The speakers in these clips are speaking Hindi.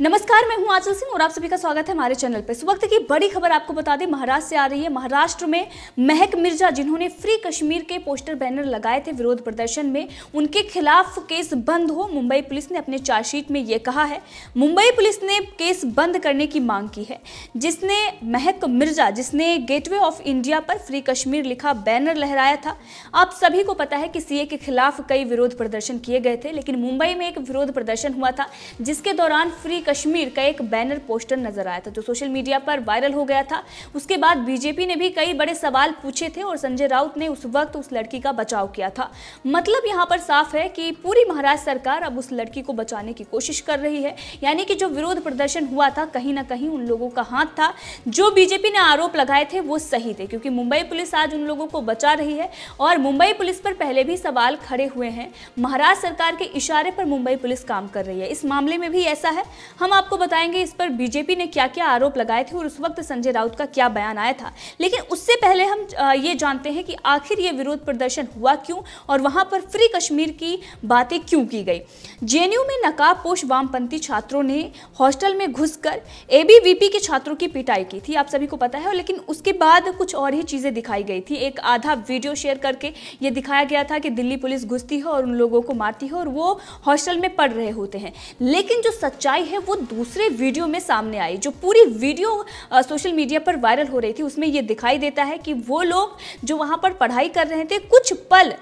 नमस्कार, मैं हूं आंचल सिंह और आप सभी का स्वागत है हमारे चैनल पर। इस वक्त की बड़ी खबर आपको बता दें, महाराष्ट्र से आ रही है। महाराष्ट्र में महक मिर्जा, जिन्होंने फ्री कश्मीर के पोस्टर बैनर लगाए थे विरोध प्रदर्शन में, उनके खिलाफ केस बंद हो। मुंबई पुलिस ने अपने चार्जशीट में यह कहा है। मुंबई पुलिस ने केस बंद करने की मांग की है। जिसने महक मिर्जा, जिसने गेटवे ऑफ इंडिया पर फ्री कश्मीर लिखा बैनर लहराया था। आप सभी को पता है कि सीए के खिलाफ कई विरोध प्रदर्शन किए गए थे, लेकिन मुंबई में एक विरोध प्रदर्शन हुआ था जिसके दौरान फ्री कश्मीर का एक बैनर पोस्टर नजर आया था जो सोशल मीडिया पर वायरल हो गया था। उसके बाद बीजेपी ने भी कई बड़े सवाल पूछे थे और संजय राउत ने उस वक्त उस लड़की का बचाव किया था। मतलब यहां पर साफ है कि पूरी महाराष्ट्र सरकार अब उस लड़की को बचाने की कोशिश कर रही है। यानी कि जो विरोध प्रदर्शन हुआ था, कहीं ना कहीं उन लोगों का हाथ था। जो बीजेपी ने आरोप लगाए थे वो सही थे, क्योंकि मुंबई पुलिस आज उन लोगों को बचा रही है और मुंबई पुलिस पर पहले भी सवाल खड़े हुए हैं। महाराष्ट्र सरकार के इशारे पर मुंबई पुलिस काम कर रही है। इस मामले में भी ऐसा है। हम आपको बताएंगे इस पर बीजेपी ने क्या क्या आरोप लगाए थे और उस वक्त संजय राउत का क्या बयान आया था। लेकिन उससे पहले हम ये जानते हैं कि आखिर ये विरोध प्रदर्शन हुआ क्यों और वहां पर फ्री कश्मीर की बातें क्यों की गई। जेएनयू में नकाबपोश वामपंथी छात्रों ने हॉस्टल में घुसकर एबीवीपी के छात्रों की पिटाई की थी, आप सभी को पता है। लेकिन उसके बाद कुछ और ही चीजें दिखाई गई थी। एक आधा वीडियो शेयर करके ये दिखाया गया था कि दिल्ली पुलिस घुसती है और उन लोगों को मारती है और वो हॉस्टल में पढ़ रहे होते हैं। लेकिन जो सच्चाई है वो दूसरे वीडियो में सामने आई। जो पूरी वीडियो सोशल मीडिया पर वायरल हो रही थी उसमें यह दिखाई देता है कि वो लोग जो वहां पर पढ़ाई कर रहे थे, कुछ पल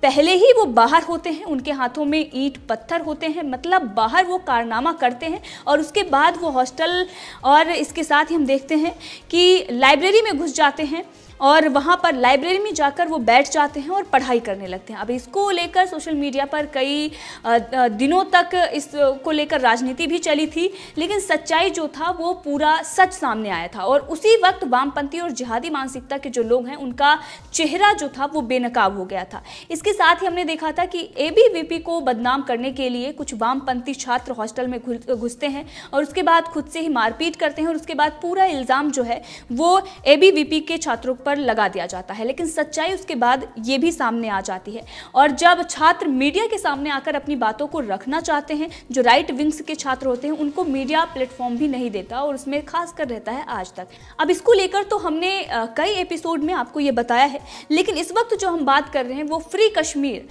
पहले ही वो बाहर होते हैं, उनके हाथों में ईंट पत्थर होते हैं। मतलब बाहर वो कारनामा करते हैं और उसके बाद वो हॉस्टल और इसके साथ ही हम देखते हैं कि लाइब्रेरी में घुस जाते हैं और वहाँ पर लाइब्रेरी में जाकर वो बैठ जाते हैं और पढ़ाई करने लगते हैं। अब इसको लेकर सोशल मीडिया पर कई दिनों तक इसको लेकर राजनीति भी चली थी, लेकिन सच्चाई जो था वो पूरा सच सामने आया था। और उसी वक्त वामपंथी और जिहादी मानसिकता के जो लोग हैं उनका चेहरा जो था वो बेनकाब हो गया था। इसके साथ ही हमने देखा था कि एबीवीपी को बदनाम करने के लिए कुछ वामपंथी छात्र हॉस्टल में घुसते हैं और उसके बाद खुद से ही मारपीट करते हैं और उसके बाद पूरा इल्ज़ाम जो है वो एबीवीपी के छात्रों पर लगा दिया जाता है। लेकिन सच्चाई उसके बाद ये भी सामने आ जाती है। और जब छात्र मीडिया के सामने आकर अपनी बातों को रखना चाहते हैं, जो राइट विंग्स के छात्र होते हैं उनको मीडिया प्लेटफॉर्म भी नहीं देता और उसमें खासकर रहता है आज तक। अब इसको लेकर तो हमने कई एपिसोड में आपको ये बताया है, लेकिन इस वक्त जो हम बात कर रहे हैं वो फ्री कश्मीर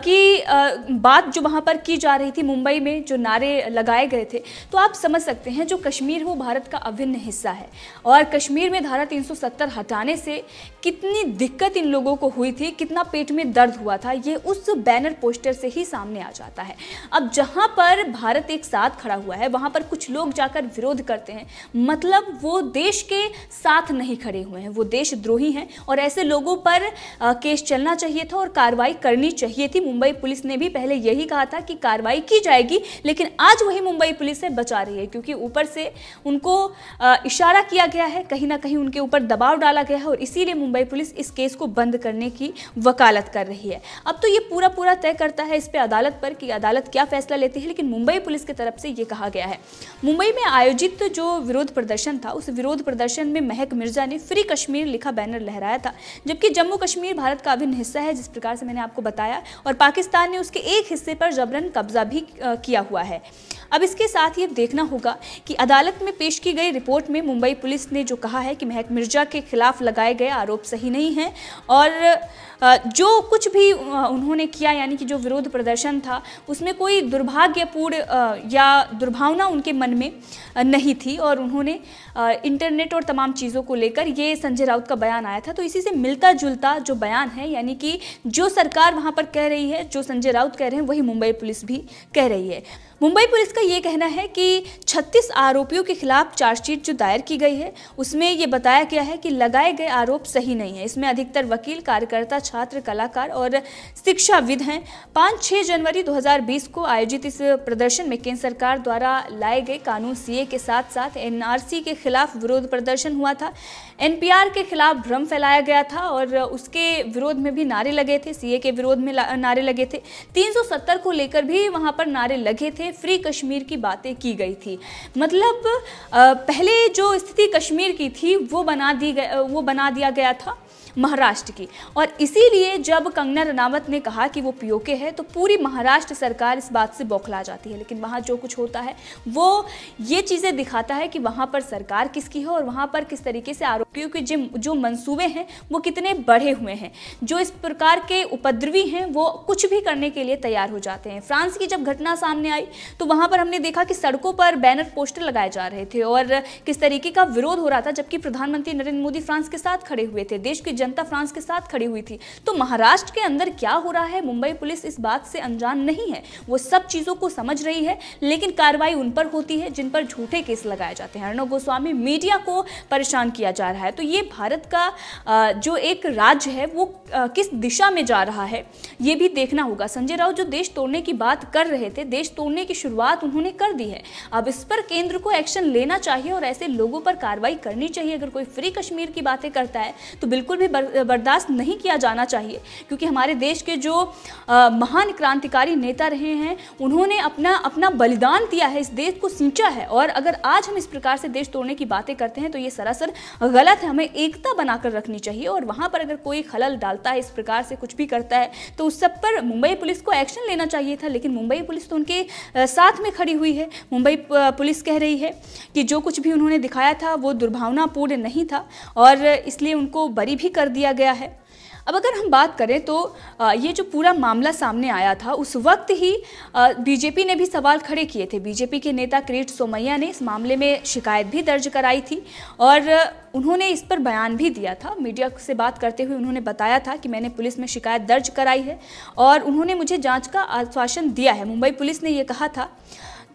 की बात जो वहां पर की जा रही थी। मुंबई में जो नारे लगाए गए थे, तो आप समझ सकते हैं जो कश्मीर वो भारत का अभिन्न हिस्सा है और कश्मीर में धारा 370 हटाने से कितनी दिक्कत इन लोगों को हुई थी, कितना पेट में दर्द हुआ था, ये उस बैनर पोस्टर से ही सामने आ जाता है। अब जहां पर भारत एक साथ खड़ा हुआ है वहां पर कुछ लोग जाकर विरोध करते हैं, मतलब वो देश के साथ नहीं खड़े हुए हैं, वो देशद्रोही हैं और ऐसे लोगों पर केस चलना चाहिए था और कार्रवाई करनी चाहिए थी। मुंबई पुलिस ने भी पहले यही कहा था कि कार्रवाई की जाएगी, लेकिन आज वही मुंबई पुलिस से बचा रही है, क्योंकि ऊपर से उनको इशारा किया गया है, कहीं ना कहीं उनके ऊपर दबाव डाला गया है और इसीलिए मुंबई पुलिस इस केस को बंद करने की वकालत कर रही है। अब तो ये पूरा तय करता है इस पे अदालत पर कि अदालत क्या फैसला लेती है, लेकिन मुंबई पुलिस की तरफ से ये कहा गया है। मुंबई में आयोजित जो विरोध प्रदर्शन था, उस विरोध प्रदर्शन में महक मिर्जा ने फ्री कश्मीर लिखा बैनर लहराया था, जबकि जम्मू कश्मीर भारत का अभिन्न हिस्सा है, जिस प्रकार से मैंने आपको बताया, और पाकिस्तान ने उसके एक हिस्से पर जबरन कब्जा भी किया हुआ है। अब इसके साथ ये देखना होगा कि अदालत में पेश की गई रिपोर्ट में मुंबई पुलिस ने जो कहा है कि महक मिर्जा के खिलाफ लगाए गए आरोप सही नहीं हैं और जो कुछ भी उन्होंने किया, यानी कि जो विरोध प्रदर्शन था उसमें कोई दुर्भाग्यपूर्ण या दुर्भावना उनके मन में नहीं थी और उन्होंने इंटरनेट और तमाम चीज़ों को लेकर ये संजय राउत का बयान आया था, तो इसी से मिलता जुलता जो बयान है, यानी कि जो सरकार वहाँ पर कह रही है, जो संजय राउत कह रहे हैं, वही मुंबई पुलिस भी कह रही है। मुंबई पुलिस का ये कहना है कि 36 आरोपियों के खिलाफ चार्जशीट जो दायर की गई है उसमें ये बताया गया है कि लगाए गए आरोप सही नहीं है। इसमें अधिकतर वकील, कार्यकर्ता, छात्र, कलाकार और शिक्षाविद हैं। 5-6 जनवरी 2020 को आयोजित इस प्रदर्शन में केंद्र सरकार द्वारा लाए गए कानून सीए के साथ साथ एनआरसी के खिलाफ विरोध प्रदर्शन हुआ था। एनपीआर के खिलाफ भ्रम फैलाया गया था और उसके विरोध में भी नारे लगे थे, सीए के विरोध में नारे लगे थे, 370 को लेकर भी वहां पर नारे लगे थे, फ्री कश्मीर की बातें की गई थी। मतलब पहले जो स्थिति कश्मीर की थी वो बना दिया गया था महाराष्ट्र की। और इसीलिए जब कंगना रनावत ने कहा कि वो पीओके है तो पूरी महाराष्ट्र सरकार इस बात से बौखला जाती है। लेकिन वहाँ जो कुछ होता है वो ये चीज़ें दिखाता है कि वहाँ पर सरकार किसकी है और वहाँ पर किस तरीके से आरोपियों के जो मंसूबे हैं वो कितने बढ़े हुए हैं। जो इस प्रकार के उपद्रवी हैं वो कुछ भी करने के लिए तैयार हो जाते हैं। फ्रांस की जब घटना सामने आई तो वहाँ पर हमने देखा कि सड़कों पर बैनर पोस्टर लगाए जा रहे थे और किस तरीके का विरोध हो रहा था, जबकि प्रधानमंत्री नरेंद्र मोदी फ्रांस के साथ खड़े हुए थे, देश की जनता फ्रांस के साथ खड़ी हुई थी। तो महाराष्ट्र के अंदर क्या हो रहा है मुंबई पुलिस इस बात से अनजान नहीं है, वो सब चीजों को समझ रही है। लेकिन कार्रवाई उन पर होती है जिन पर झूठे केस लगाए जाते हैं। अर्णव गोस्वामी मीडिया को परेशान किया जा रहा है। तो ये भारत का जो एक राज्य है वो किस दिशा में जा रहा है ये भी देखना होगा। संजय राउत जो देश तोड़ने की बात कर रहे थे, देश तोड़ने की शुरुआत उन्होंने कर दी है। अब इस पर केंद्र को एक्शन लेना चाहिए और ऐसे लोगों पर कार्रवाई करनी चाहिए। अगर कोई फ्री कश्मीर की बातें करता है तो बिल्कुल भी बर्दाश्त नहीं किया जाना चाहिए, क्योंकि हमारे देश के जो महान क्रांतिकारी नेता रहे हैं उन्होंने अपना बलिदान दिया है, इस देश को सींचा है। और अगर आज हम इस प्रकार से देश तोड़ने की बातें करते हैं तो ये सरासर गलत है। हमें एकता बनाकर रखनी चाहिए और वहाँ पर अगर कोई खलल डालता है, इस प्रकार से कुछ भी करता है तो उस सब पर मुंबई पुलिस को एक्शन लेना चाहिए था। लेकिन मुंबई पुलिस तो उनके साथ में खड़ी हुई है। मुंबई पुलिस कह रही है कि जो कुछ भी उन्होंने दिखाया था वो दुर्भावनापूर्ण नहीं था और इसलिए उनको बरी भी कर दिया गया है। अब अगर हम बात करें तो ये जो पूरा मामला सामने आया था उस वक्त ही बीजेपी ने भी सवाल खड़े किए थे। बीजेपी के नेता किरीट सोमैया ने इस मामले में शिकायत भी दर्ज कराई थी और उन्होंने इस पर बयान भी दिया था। मीडिया से बात करते हुए उन्होंने बताया था कि मैंने पुलिस में शिकायत दर्ज कराई है और उन्होंने मुझे जांच का आश्वासन दिया है। मुंबई पुलिस ने ये कहा था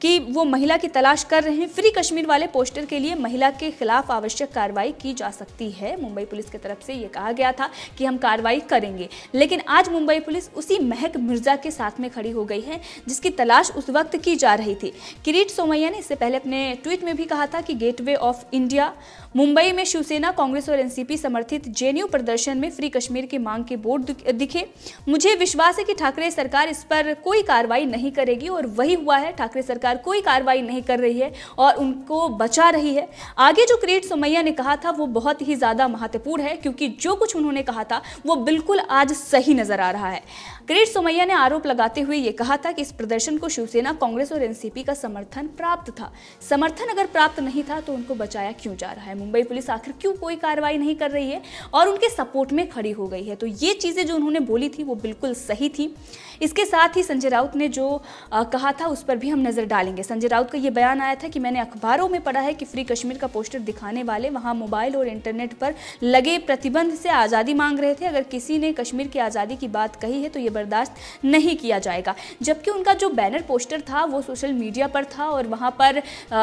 कि वो महिला की तलाश कर रहे हैं। फ्री कश्मीर वाले पोस्टर के लिए महिला के खिलाफ आवश्यक कार्रवाई की जा सकती है। मुंबई पुलिस की तरफ से ये कहा गया था कि हम कार्रवाई करेंगे। लेकिन आज मुंबई पुलिस उसी महक मिर्जा के साथ में खड़ी हो गई है जिसकी तलाश उस वक्त की जा रही थी। किरीट सोमैया ने इससे पहले अपने ट्वीट में भी कहा था कि गेटवे ऑफ इंडिया मुंबई में शिवसेना, कांग्रेस और एनसीपी समर्थित जेएनयू प्रदर्शन में फ्री कश्मीर की मांग के बोर्ड दिखे। मुझे विश्वास है कि ठाकरे सरकार इस पर कोई कार्रवाई नहीं करेगी और वही हुआ है। ठाकरे सरकार कोई कार्रवाई नहीं कर रही है और उनको बचा रही है। आगे जो किरीट सोमैया ने कहा था वो बहुत ही ज्यादा महत्वपूर्ण है, क्योंकि जो कुछ उन्होंने कहा था वो बिल्कुल आज सही नजर आ रहा है। किरीट सोमैया ने आरोप लगाते हुए ये कहा था कि इस प्रदर्शन को शिवसेना, कांग्रेस और एनसीपी का समर्थन प्राप्त था। समर्थन अगर प्राप्त नहीं था तो उनको बचाया क्यों जा रहा है? मुंबई पुलिस आखिर क्यों कोई कार्रवाई नहीं कर रही है और उनके सपोर्ट में खड़ी हो गई है? तो ये चीजें जो उन्होंने बोली थी वो बिल्कुल सही थी। इसके साथ ही संजय राउत ने जो कहा था उस पर भी हम नजर डालेंगे। संजय राउत का ये बयान आया था कि मैंने अखबारों में पढ़ा है कि फ्री कश्मीर का पोस्टर दिखाने वाले वहां मोबाइल और इंटरनेट पर लगे प्रतिबंध से आज़ादी मांग रहे थे। अगर किसी ने कश्मीर की आज़ादी की बात कही है तो ये बर्दाश्त नहीं किया जाएगा। जबकि उनका जो बैनर पोस्टर था वो सोशल मीडिया पर था और वहाँ पर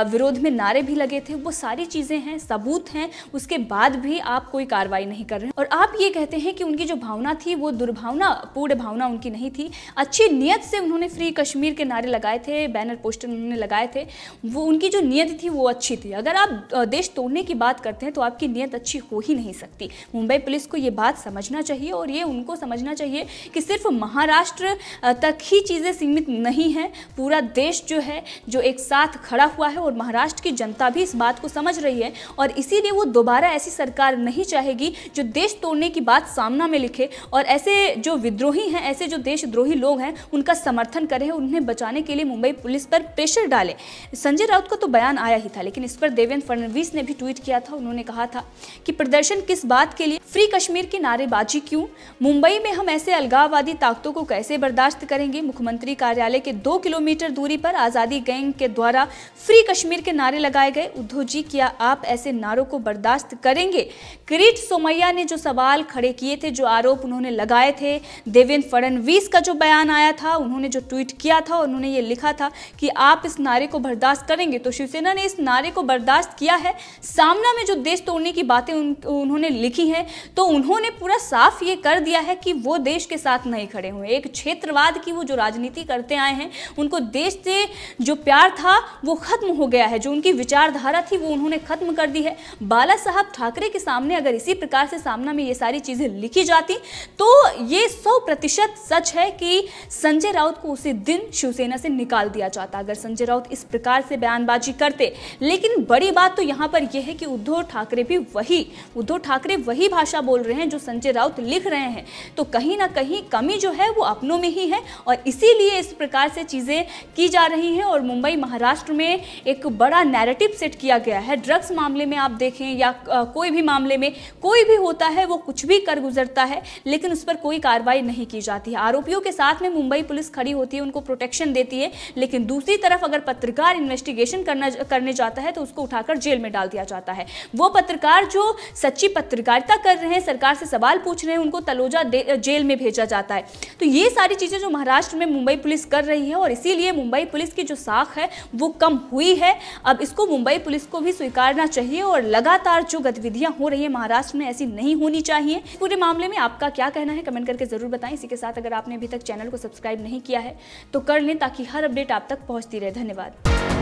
विरोध में नारे भी लगे थे। वो सारी चीज़ें हैं, सबूत हैं, उसके बाद भी आप कोई कार्रवाई नहीं कर रहे हैं और आप ये कहते हैं कि उनकी जो भावना थी वो दुर्भावनापूर्ण भावना उनकी नहीं थी। अच्छी नियत से उन्होंने फ्री कश्मीर के नारे लगाए थे, बैनर पोस्टर उन्होंने लगाए थे, वो उनकी जो नियत थी वो अच्छी थी। अगर आप देश तोड़ने की बात करते हैं तो आपकी नियत अच्छी हो ही नहीं सकती। मुंबई पुलिस को ये बात समझना चाहिए और ये उनको समझना चाहिए कि सिर्फ महाराष्ट्र तक ही चीज़ें सीमित नहीं हैं। पूरा देश जो है जो एक साथ खड़ा हुआ है और महाराष्ट्र की जनता भी इस बात को समझ रही है और इसीलिए वो दोबारा ऐसी सरकार नहीं चाहेगी जो देश तोड़ने की बात सामना में लिखे और ऐसे जो विद्रोही हैं, ऐसे जो देशद्रोही लोग हैं उनका समर्थन करें, उन्हें बचाने के लिए मुंबई पुलिस पर प्रेशर डाले। संजय राउत का तो बयान आया ही था, लेकिन इस पर देवेंद्र फडणवीस ने भी ट्वीट किया था। उन्होंने कहा था कि प्रदर्शन किस बात के लिए, फ्री कश्मीर की नारेबाजी क्यों, मुंबई में हम ऐसे अलगाववादी ताकतों को कैसे बर्दाश्त करेंगे। मुख्यमंत्री कार्यालय के 2 किलोमीटर दूरी पर आजादी गैंग के द्वारा फ्री कश्मीर के नारे लगाए गए। उद्धव जी, क्या आप ऐसे नारों को बर्दाश्त करेंगे? किरीट सोमैया ने जो सवाल खड़े किए थे, जो आरोप उन्होंने लगाए थे, देवेंद्र फडणवीस का जो बयान आया था, उन्होंने जो ट्वीट किया था, उन्होंने ये लिखा था कि आप इस नारे को बर्दाश्त करेंगे, तो शिवसेना ने इस नारे को बर्दाश्त किया है। सामना में जो देश तोड़ने की बातें उन्होंने लिखी हैं तो उन्होंने पूरा साफ ये कर दिया है कि वो देश के साथ नहीं खड़े हुए। एक क्षेत्रवाद की वो जो राजनीति करते आए हैं, उनको देश से जो प्यार था वो खत्म हो गया है, जो उनकी विचारधारा थी वो उन्होंने खत्म कर दी है। बाला साहब ठाकरे के सामने अगर इसी प्रकार से सामना में ये सारी चीजें लिखी जाती तो ये 100% सच है कि संजय राउत को उसी दिन शिवसेना से निकाल दिया जाता। अगर अगर संजय राउत इस प्रकार से बयानबाजी करते। लेकिन बड़ी बात तो यहाँ पर यह है कि उद्धव ठाकरे वही भाषा बोल रहे हैं जो संजय राउत लिख रहे हैं। तो कहीं ना कहीं कमी जो है वो अपनों में ही है और इसीलिए इस प्रकार से चीजें की जा रही हैं। और मुंबई महाराष्ट्र में एक बड़ा नैरेटिव सेट किया गया है। ड्रग्स मामले में आप देखें या कोई भी मामले में कोई भी होता है वो कुछ भी कर गुजरता है, लेकिन उस पर कोई कार्रवाई नहीं की जाती है। आरोपियों के साथ में मुंबई पुलिस खड़ी होती है, उनको प्रोटेक्शन देती है, लेकिन दूसरी तरफ अगर पत्रकार इन्वेस्टिगेशन करने जाता है तो उसको उठाकर जेल में डाल दिया जाता है। वो पत्रकार जो सच्ची पत्रकारिता कर रहे हैं, सरकार से सवाल पूछ रहे हैं, उनको तलोजा जेल में भेजा जाता है। तो ये सारी चीजें जो महाराष्ट्र में मुंबई पुलिस कर रही है और इसीलिए मुंबई पुलिस की जो साख है वो कम हुई है। अब इसको मुंबई पुलिस को भी स्वीकारना चाहिए और लगातार जो गतिविधियां हो रही है महाराष्ट्र में ऐसी नहीं होनी चाहिए। पूरे मामले में आपका क्या कहना है कमेंट करके जरूर बताएं। इसी के साथ अगर आपने अभी तक चैनल को सब्सक्राइब नहीं किया है तो कर लें ताकि हर अपडेट आप तक पहुंचती रहे। धन्यवाद।